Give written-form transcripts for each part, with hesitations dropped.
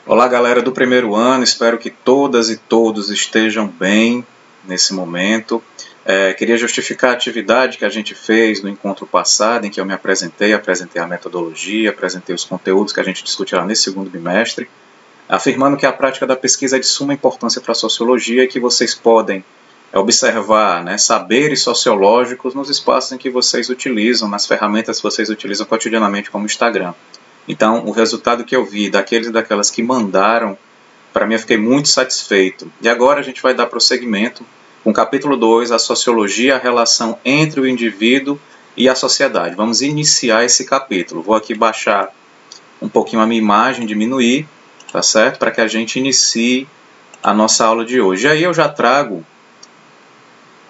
Olá, galera do primeiro ano, espero que todas e todos estejam bem nesse momento. Queria justificar a atividade que a gente fez no encontro passado, em que eu me apresentei a metodologia, apresentei os conteúdos que a gente discutirá nesse segundo bimestre, afirmando que a prática da pesquisa é de suma importância para a sociologia e que vocês podem observar, saberes sociológicos nos espaços em que vocês utilizam, nas ferramentas que vocês utilizam cotidianamente como o Instagram. Então, o resultado que eu vi daqueles e daquelas que mandaram, para mim eu fiquei muito satisfeito. E agora a gente vai dar prosseguimento com o capítulo 2, a sociologia, a relação entre o indivíduo e a sociedade. Vamos iniciar esse capítulo. Vou aqui baixar um pouquinho a minha imagem, diminuir, tá certo? Para que a gente inicie a nossa aula de hoje. E aí eu já trago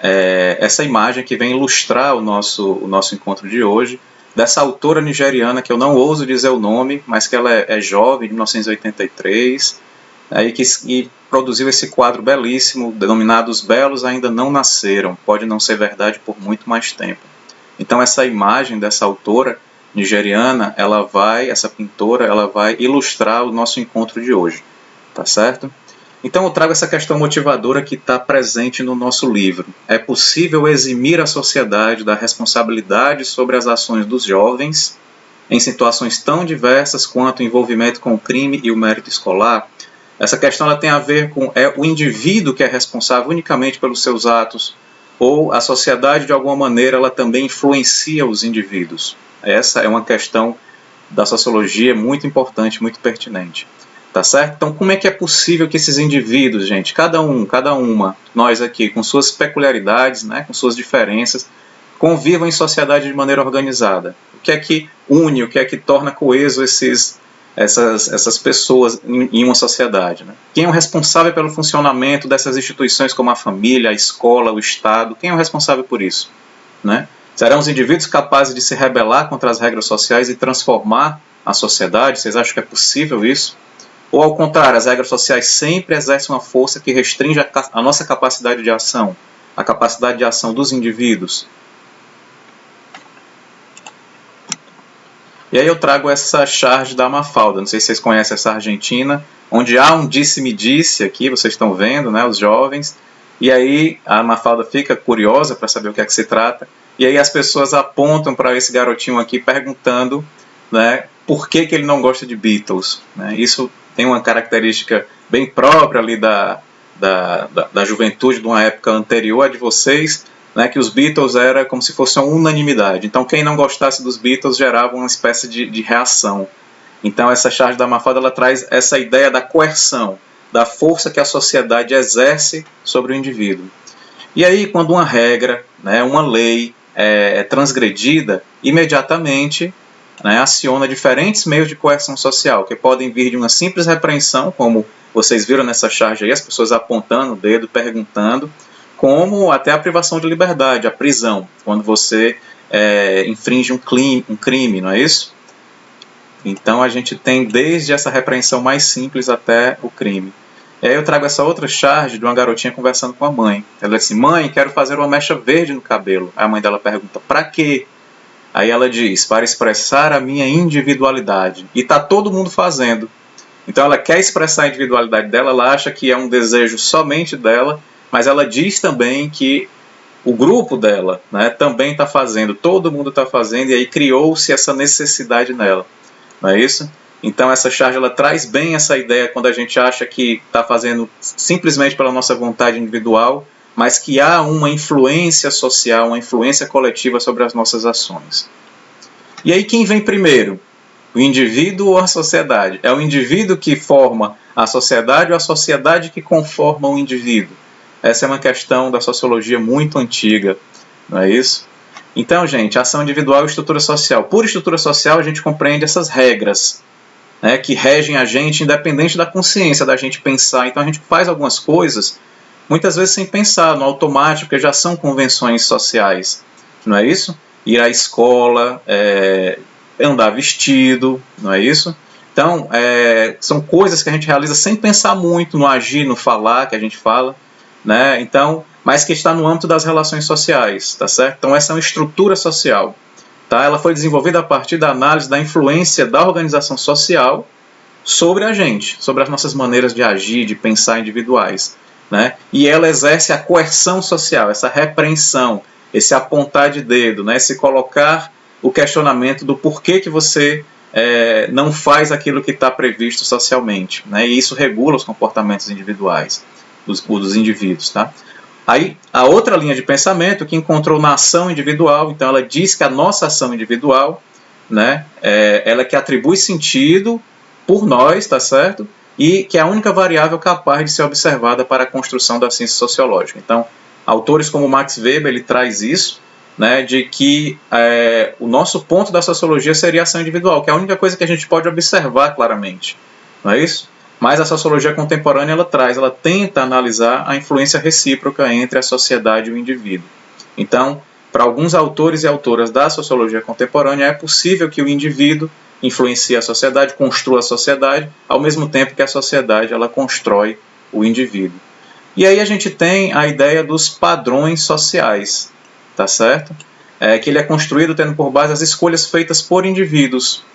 essa imagem que vem ilustrar o nosso encontro de hoje, dessa autora nigeriana, que eu não ouso dizer o nome, mas que ela é jovem, de 1983, e produziu esse quadro belíssimo, denominado Os Belos Ainda Não Nasceram, pode não ser verdade por muito mais tempo. Então essa imagem dessa autora nigeriana, essa pintora, ela vai ilustrar o nosso encontro de hoje, tá certo? Então eu trago essa questão motivadora que está presente no nosso livro. É possível eximir a sociedade da responsabilidade sobre as ações dos jovens em situações tão diversas quanto o envolvimento com o crime e o mérito escolar? Essa questão ela tem a ver com o indivíduo que é responsável unicamente pelos seus atos, ou a sociedade de alguma maneira ela também influencia os indivíduos? Essa é uma questão da sociologia muito importante, muito pertinente. Tá certo? Então, como é que é possível que esses indivíduos, gente, cada uma, nós aqui, com suas peculiaridades, com suas diferenças, convivam em sociedade de maneira organizada? O que é que une, o que é que torna coeso essas pessoas em uma sociedade? Quem é o responsável pelo funcionamento dessas instituições como a família, a escola, o Estado? Quem é o responsável por isso? Serão os indivíduos capazes de se rebelar contra as regras sociais e transformar a sociedade? Vocês acham que é possível isso? Ou, ao contrário, as regras sociais sempre exercem uma força que restringe a nossa capacidade de ação, a capacidade de ação dos indivíduos? E aí eu trago essa charge da Mafalda, não sei se vocês conhecem essa argentina, onde há um disse-me-disse aqui, vocês estão vendo, os jovens, e aí a Mafalda fica curiosa para saber o que é que se trata, e aí as pessoas apontam para esse garotinho aqui perguntando por que ele não gosta de Beatles. Isso tem uma característica bem própria ali da juventude de uma época anterior à de vocês, que os Beatles era como se fosse uma unanimidade. Então quem não gostasse dos Beatles gerava uma espécie de reação. Então essa charge da Mafalda ela traz essa ideia da coerção, da força que a sociedade exerce sobre o indivíduo. E aí quando uma regra, uma lei é transgredida, imediatamente aciona diferentes meios de coerção social, que podem vir de uma simples repreensão, como vocês viram nessa charge aí, as pessoas apontando o dedo, perguntando, como até a privação de liberdade, a prisão, quando você infringe um crime, não é isso? Então a gente tem desde essa repreensão mais simples até o crime. E aí eu trago essa outra charge de uma garotinha conversando com a mãe. Ela diz assim: mãe, quero fazer uma mecha verde no cabelo. Aí a mãe dela pergunta: pra quê? Aí ela diz: para expressar a minha individualidade. E está todo mundo fazendo. Então ela quer expressar a individualidade dela, ela acha que é um desejo somente dela, mas ela diz também que o grupo dela também está fazendo, todo mundo está fazendo, e aí criou-se essa necessidade nela. Não é isso? Então essa charge ela traz bem essa ideia quando a gente acha que está fazendo simplesmente pela nossa vontade individual, mas que há uma influência social, uma influência coletiva sobre as nossas ações. E aí quem vem primeiro? O indivíduo ou a sociedade? É o indivíduo que forma a sociedade ou a sociedade que conforma o indivíduo? Essa é uma questão da sociologia muito antiga, não é isso? Então, gente, ação individual e estrutura social. Por estrutura social, a gente compreende essas regras que regem a gente, independente da consciência da gente pensar. Então, a gente faz algumas coisas muitas vezes sem pensar, no automático, porque já são convenções sociais, não é isso? Ir à escola, andar vestido, não é isso? Então, são coisas que a gente realiza sem pensar muito no agir, no falar que a gente fala, Então, mas que está no âmbito das relações sociais, tá certo? Então, essa é uma estrutura social, tá? Ela foi desenvolvida a partir da análise da influência da organização social sobre a gente, sobre as nossas maneiras de agir, de pensar individuais, né? E ela exerce a coerção social, essa repreensão, esse apontar de dedo, né? Esse colocar o questionamento do porquê que você não faz aquilo que está previsto socialmente, né? E isso regula os comportamentos individuais dos indivíduos, tá? Aí, a outra linha de pensamento que encontrou na ação individual, então ela diz que a nossa ação individual, né, ela que atribui sentido por nós, tá certo? E que é a única variável capaz de ser observada para a construção da ciência sociológica. Então, autores como Max Weber, ele traz isso, né, de que o nosso ponto da sociologia seria a ação individual, que é a única coisa que a gente pode observar claramente, não é isso? Mas a sociologia contemporânea ela tenta analisar a influência recíproca entre a sociedade e o indivíduo. Então, para alguns autores e autoras da sociologia contemporânea, é possível que o indivíduo influencie a sociedade, construa a sociedade, ao mesmo tempo que a sociedade ela constrói o indivíduo. E aí a gente tem a ideia dos padrões sociais, tá certo? Que ele é construído tendo por base as escolhas feitas por indivíduos,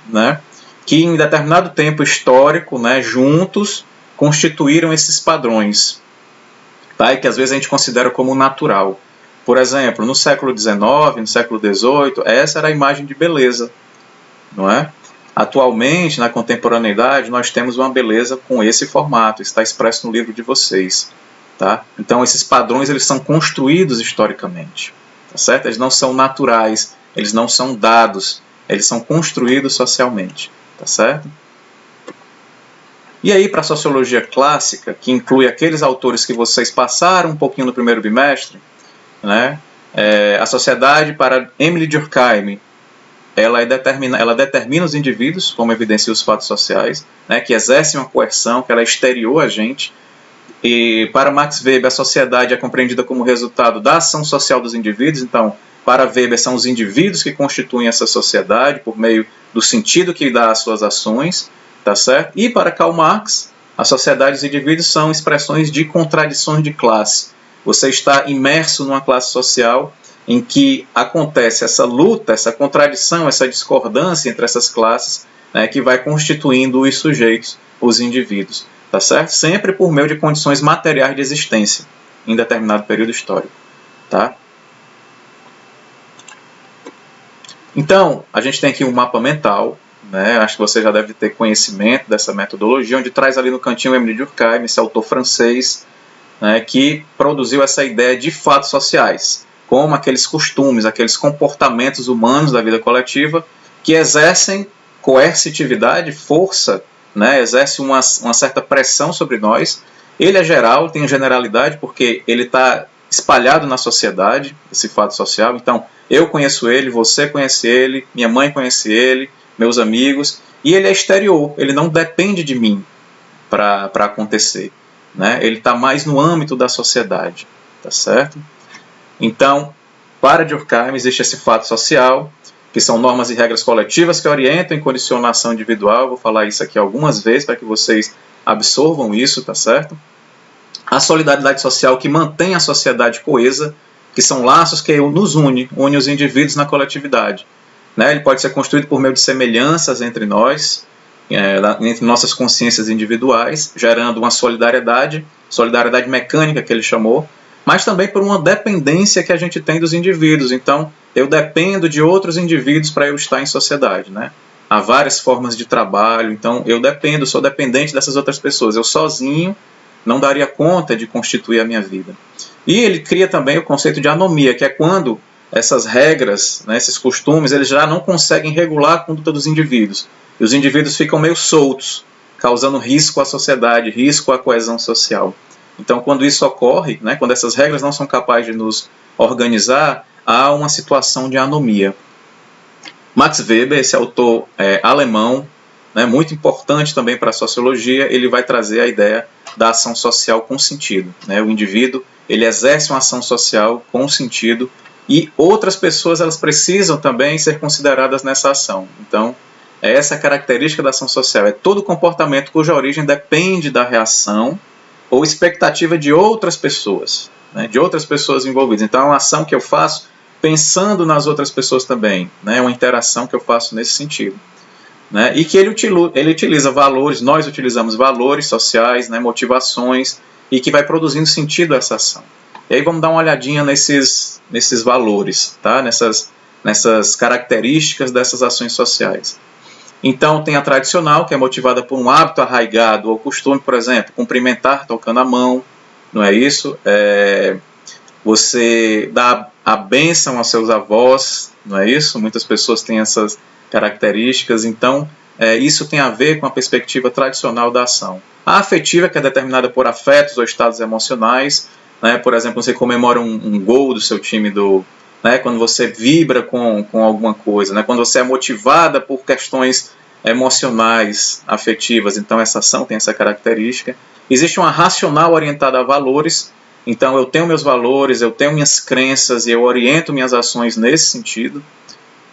né? Que em determinado tempo histórico, né, juntos, constituíram esses padrões, tá? E que às vezes a gente considera como natural. Por exemplo, no século XIX, no século XVIII, essa era a imagem de beleza, não é? Atualmente, na contemporaneidade, nós temos uma beleza com esse formato, está expresso no livro de vocês, tá? Então, esses padrões eles são construídos historicamente, tá certo? Eles não são naturais, eles não são dados, eles são construídos socialmente. Tá certo? E aí, para a sociologia clássica, que inclui aqueles autores que vocês passaram um pouquinho no primeiro bimestre, né? A sociedade, para Emily Durkheim, ela determina os indivíduos, como evidencia os fatos sociais, né? Que exercem uma coerção, que ela é exterior a gente. E para Max Weber, a sociedade é compreendida como resultado da ação social dos indivíduos. Então, para Weber, são os indivíduos que constituem essa sociedade por meio do sentido que dá às suas ações, tá certo? E para Karl Marx, a sociedade e os indivíduos são expressões de contradições de classe. Você está imerso numa classe social em que acontece essa luta, essa contradição, essa discordância entre essas classes, né, que vai constituindo os sujeitos, os indivíduos, tá certo? Sempre por meio de condições materiais de existência em determinado período histórico, tá? Então, a gente tem aqui um mapa mental, né? Acho que você já deve ter conhecimento dessa metodologia, onde traz ali no cantinho o Emile Durkheim, esse autor francês, né, que produziu essa ideia de fatos sociais, como aqueles costumes, aqueles comportamentos humanos da vida coletiva que exercem coercitividade, força, né, exerce uma certa pressão sobre nós. Ele é geral, tem generalidade, porque ele está espalhado na sociedade, esse fato social. Então, eu conheço ele, você conhece ele, minha mãe conhece ele, meus amigos, e ele é exterior, ele não depende de mim para acontecer, né? Ele está mais no âmbito da sociedade, tá certo? Então, para Durkheim existe esse fato social, que são normas e regras coletivas que orientam e condicionam a ação individual. Vou falar isso aqui algumas vezes para que vocês absorvam isso, tá certo? A solidariedade social que mantém a sociedade coesa, que são laços que nos une os indivíduos na coletividade, né? Ele pode ser construído por meio de semelhanças entre nós, entre nossas consciências individuais, gerando uma solidariedade mecânica que ele chamou, mas também por uma dependência que a gente tem dos indivíduos. Então, eu dependo de outros indivíduos para eu estar em sociedade, né? Há várias formas de trabalho, então eu sou dependente dessas outras pessoas. Eu sozinho não daria conta de constituir a minha vida. E ele cria também o conceito de anomia, que é quando essas regras, né, esses costumes, eles já não conseguem regular a conduta dos indivíduos. E os indivíduos ficam meio soltos, causando risco à sociedade, risco à coesão social. Então, quando isso ocorre, né, quando essas regras não são capazes de nos organizar, há uma situação de anomia. Max Weber, esse autor alemão, né, muito importante também para a sociologia, ele vai trazer a ideia da ação social com sentido, né? O indivíduo ele exerce uma ação social com sentido e outras pessoas elas precisam também ser consideradas nessa ação. Então, essa é a característica da ação social, é todo comportamento cuja origem depende da reação ou expectativa de outras pessoas, né, de outras pessoas envolvidas. Então, é uma ação que eu faço pensando nas outras pessoas também, né, uma interação que eu faço nesse sentido. né, e que ele utiliza valores, nós utilizamos valores sociais, né, motivações, e que vai produzindo sentido a essa ação. E aí vamos dar uma olhadinha nesses valores, tá? nessas características dessas ações sociais. Então tem a tradicional, que é motivada por um hábito arraigado ou costume, por exemplo, cumprimentar tocando a mão, não é isso? Você dá a bênção aos seus avós, não é isso? Muitas pessoas têm essas características, então isso tem a ver com a perspectiva tradicional da ação. A afetiva, que é determinada por afetos ou estados emocionais, né? Por exemplo, você comemora um gol do seu time, né? Quando você vibra com alguma coisa, né? Quando você é motivada por questões emocionais, afetivas, então essa ação tem essa característica. Existe uma racional orientada a valores, então eu tenho meus valores, eu tenho minhas crenças e eu oriento minhas ações nesse sentido,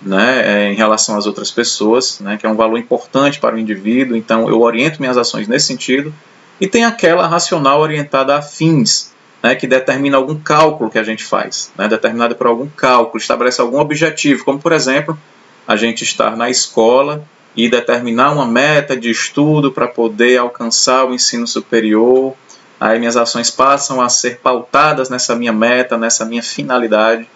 né, em relação às outras pessoas, né, que é um valor importante para o indivíduo, então eu oriento minhas ações nesse sentido. E tem aquela racional orientada a fins, né, que determina algum cálculo que a gente faz, né, determinada por algum cálculo, estabelece algum objetivo, como por exemplo, a gente estar na escola e determinar uma meta de estudo para poder alcançar o ensino superior. Aí minhas ações passam a ser pautadas nessa minha meta, nessa minha finalidade.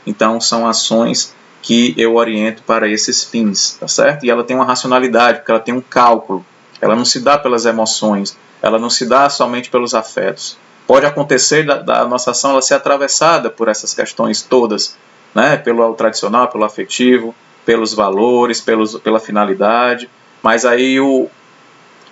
Então são ações que eu oriento para esses fins, tá certo? E ela tem uma racionalidade, porque ela tem um cálculo. Ela não se dá pelas emoções, ela não se dá somente pelos afetos. Pode acontecer da nossa ação ela ser atravessada por essas questões todas, né? Pelo tradicional, pelo afetivo, pelos valores, pela finalidade. Mas aí o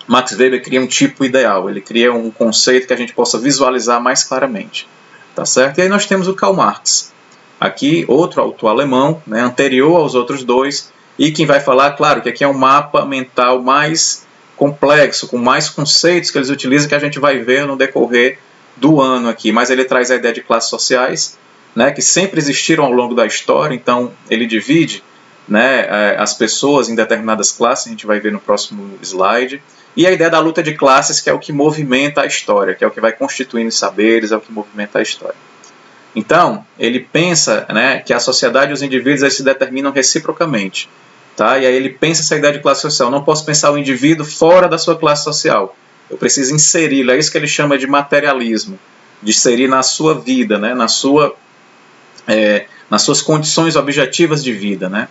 Max Weber cria um tipo ideal, ele cria um conceito que a gente possa visualizar mais claramente, tá certo? E aí nós temos o Karl Marx. Aqui, outro autor alemão, né, anterior aos outros dois, e quem vai falar, claro, que aqui é um mapa mental mais complexo, com mais conceitos que eles utilizam, que a gente vai ver no decorrer do ano aqui. Mas ele traz a ideia de classes sociais, né, que sempre existiram ao longo da história, então ele divide, né, as pessoas em determinadas classes, a gente vai ver no próximo slide, e a ideia da luta de classes, que é o que movimenta a história, que é o que vai constituindo os saberes, é o que movimenta a história. Então, ele pensa, né, que a sociedade e os indivíduos eles se determinam reciprocamente. Tá? E aí ele pensa essa ideia de classe social. Não posso pensar o indivíduo fora da sua classe social. Eu preciso inseri-lo. É isso que ele chama de materialismo. De inserir na sua vida, né, nas suas condições objetivas de vida. Né?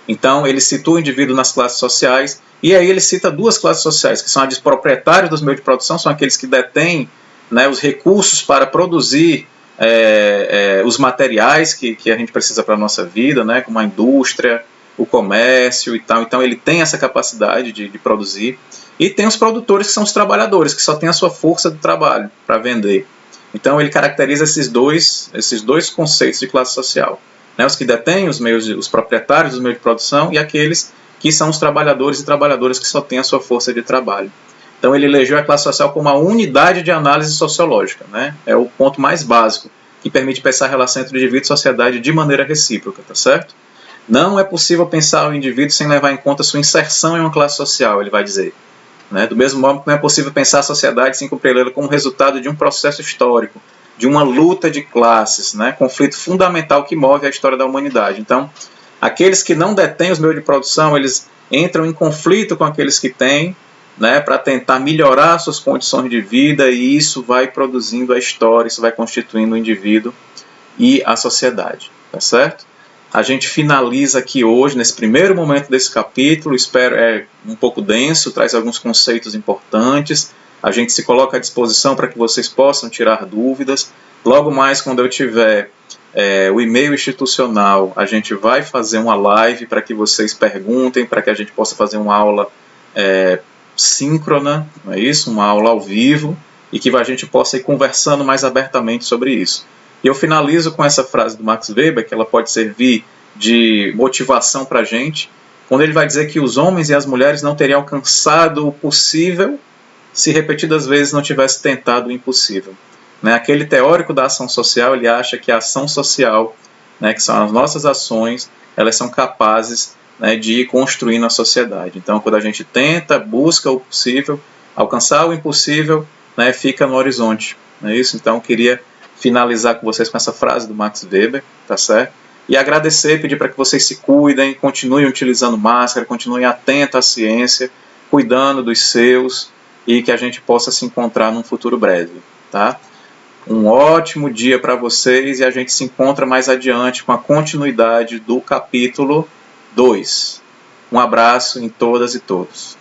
Então, ele situa o indivíduo nas classes sociais. E aí ele cita duas classes sociais, que são as de proprietários dos meios de produção, são aqueles que detêm, né, os recursos para produzir os materiais que a gente precisa para a nossa vida, né, como a indústria, o comércio e tal. Então ele tem essa capacidade de produzir. E tem os produtores, que são os trabalhadores, que só têm a sua força de trabalho para vender. Então ele caracteriza esses dois conceitos de classe social, né, os que detêm os proprietários dos meios de produção e aqueles que são os trabalhadores e trabalhadoras que só têm a sua força de trabalho. Então ele elegeu a classe social como uma unidade de análise sociológica, né? É o ponto mais básico, que permite pensar a relação entre indivíduo e sociedade de maneira recíproca, tá certo? Não é possível pensar o indivíduo sem levar em conta sua inserção em uma classe social, ele vai dizer. Né? Do mesmo modo que não é possível pensar a sociedade sem compreendê-la como resultado de um processo histórico, de uma luta de classes, né? Conflito fundamental que move a história da humanidade. Então, aqueles que não detêm os meios de produção, eles entram em conflito com aqueles que têm, né, para tentar melhorar suas condições de vida, e isso vai produzindo a história, isso vai constituindo o indivíduo e a sociedade, tá certo? A gente finaliza aqui hoje, nesse primeiro momento desse capítulo, espero, um pouco denso, traz alguns conceitos importantes, a gente se coloca à disposição para que vocês possam tirar dúvidas. Logo mais, quando eu tiver o e-mail institucional, a gente vai fazer uma live para que vocês perguntem, para que a gente possa fazer uma aula síncrona, não é isso? Uma aula ao vivo, e que a gente possa ir conversando mais abertamente sobre isso. E eu finalizo com essa frase do Max Weber, que ela pode servir de motivação para a gente, quando ele vai dizer que os homens e as mulheres não teriam alcançado o possível se repetidas vezes não tivesse tentado o impossível. Né? Aquele teórico da ação social, ele acha que a ação social, né, que são as nossas ações, elas são capazes, né, de ir construindo a sociedade. Então, quando a gente tenta, busca o possível, alcançar o impossível, né, fica no horizonte. Não é isso? Então, eu queria finalizar com vocês com essa frase do Max Weber, tá certo? E agradecer, pedir para que vocês se cuidem, continuem utilizando máscara, continuem atentos à ciência, cuidando dos seus, e que a gente possa se encontrar num futuro breve, tá? Um ótimo dia para vocês e a gente se encontra mais adiante com a continuidade do capítulo 2. Um abraço em todas e todos.